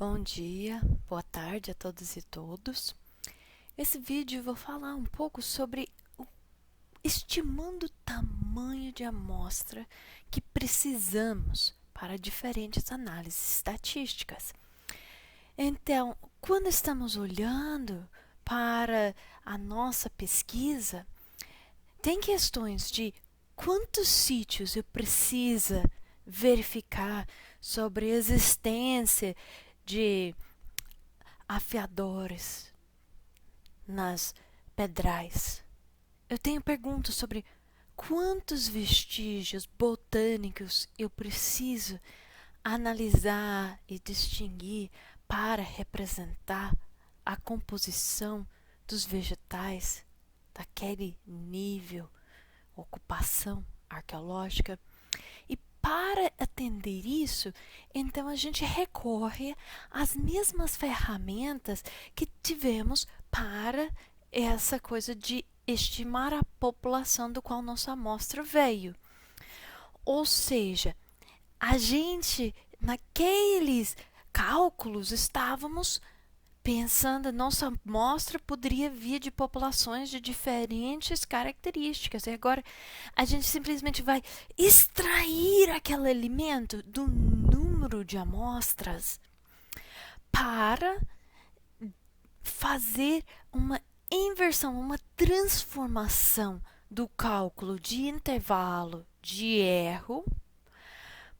Bom dia, boa tarde a todos e todos. Nesse vídeo eu vou falar um pouco sobre estimando o tamanho de amostra que precisamos para diferentes análises estatísticas. Então, quando estamos olhando para a nossa pesquisa, tem questões de quantos sítios eu preciso verificar sobre a existência de afiadores nas pedrais. Eu tenho perguntas sobre quantos vestígios botânicos eu preciso analisar e distinguir para representar a composição dos vegetais daquele nível, ocupação arqueológica. E para atender isso, então a gente recorre às mesmas ferramentas que tivemos para essa coisa de estimar a população do qual nossa amostra veio. Ou seja, a gente, naqueles cálculos, estávamos pensando, nossa amostra poderia vir de populações de diferentes características. E agora a gente simplesmente vai extrair aquele elemento do número de amostras para fazer uma inversão, uma transformação do cálculo de intervalo de erro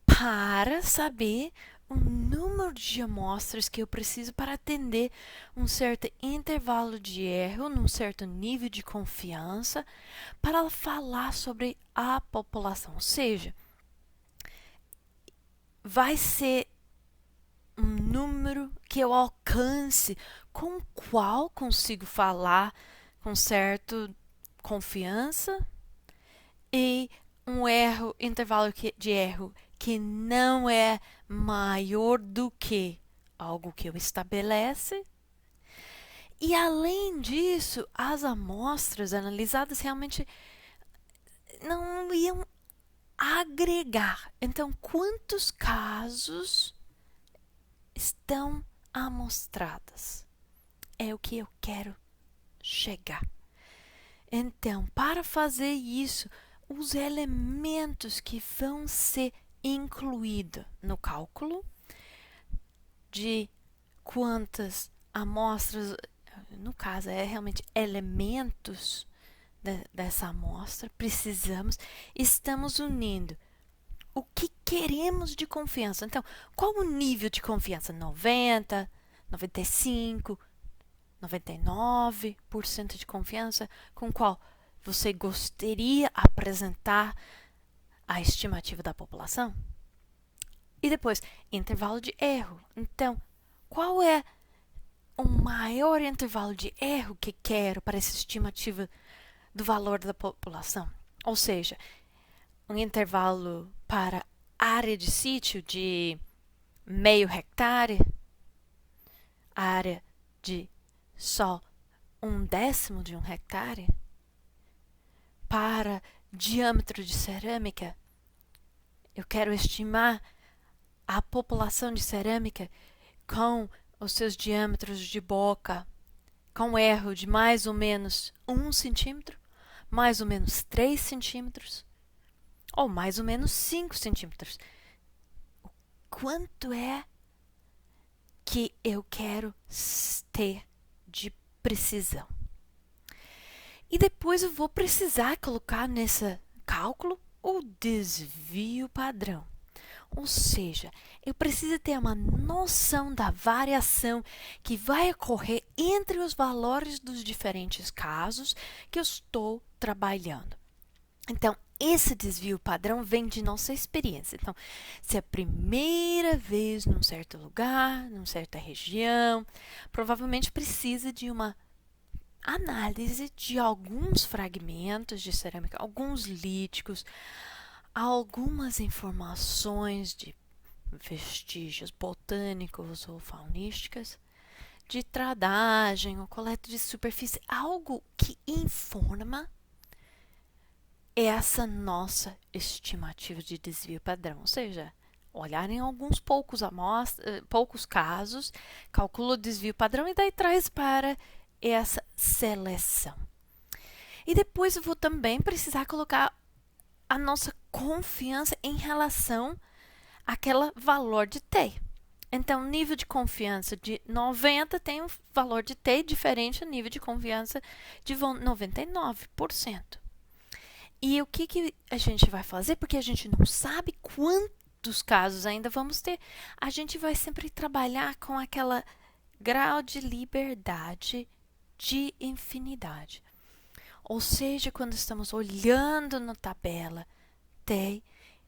para saber o número de amostras que eu preciso para atender um certo intervalo de erro, num certo nível de confiança, para falar sobre a população. Ou seja, vai ser um número que eu alcance com o qual consigo falar com certa confiança e um intervalo de erro que não é maior do que algo que eu estabelece. E além disso, as amostras analisadas realmente não iam agregar. Então, quantos casos estão amostrados? É o que eu quero chegar. Então, para fazer isso, os elementos que vão ser incluídos no cálculo de quantas amostras, no caso é realmente elementos dessa amostra, estamos unindo o que queremos de confiança. Então, qual o nível de confiança? 90, 95, 99% de confiança com qual você gostaria de apresentar a estimativa da população? E depois, intervalo de erro. Então, qual é o maior intervalo de erro que quero para essa estimativa do valor da população? Ou seja, um intervalo para área de sítio de meio hectare, área de só 1/10 de 1 hectare, para diâmetro de cerâmica, eu quero estimar a população de cerâmica com os seus diâmetros de boca, com erro de mais ou menos 1 centímetro, mais ou menos 3 centímetros, ou mais ou menos 5 centímetros. Quanto é que eu quero ter de precisão? E depois eu vou precisar colocar nesse cálculo o desvio padrão. Ou seja, eu preciso ter uma noção da variação que vai ocorrer entre os valores dos diferentes casos que eu estou trabalhando. Então, esse desvio padrão vem de nossa experiência. Então, se é a primeira vez num certo lugar, numa certa região, provavelmente precisa de uma análise de alguns fragmentos de cerâmica, alguns líticos, algumas informações de vestígios botânicos ou faunísticas, de tradagem ou coleta de superfície, algo que informa essa nossa estimativa de desvio padrão, ou seja, olhar em alguns poucos casos, calcula o desvio padrão e daí traz para essa seleção. E depois eu vou também precisar colocar a nossa confiança em relação àquele valor de t. Então, nível de confiança de 90 tem um valor de t diferente do nível de confiança de 99%. E o que a gente vai fazer? Porque a gente não sabe quantos casos ainda vamos ter. A gente vai sempre trabalhar com aquele grau de liberdade de infinidade. Ou seja, quando estamos olhando na tabela T,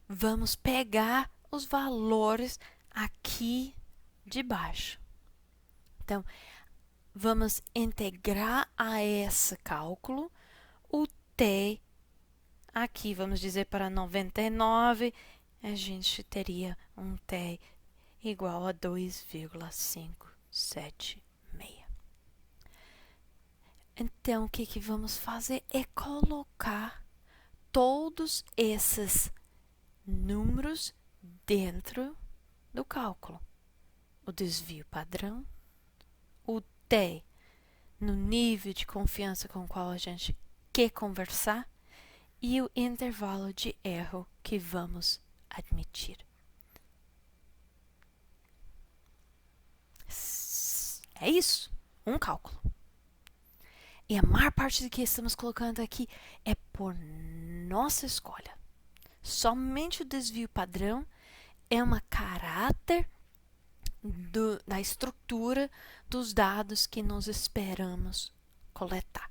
vamos pegar os valores aqui de baixo. Então, vamos integrar a esse cálculo o T. Aqui, vamos dizer para 99, a gente teria um T igual a 2,576. Então, o que vamos fazer é colocar todos esses números dentro do cálculo. O desvio padrão, o T no nível de confiança com o qual a gente quer conversar e o intervalo de erro que vamos admitir. É isso, um cálculo. E a maior parte do que estamos colocando aqui é por nossa escolha. Somente o desvio padrão é um caráter da estrutura dos dados que nós esperamos coletar.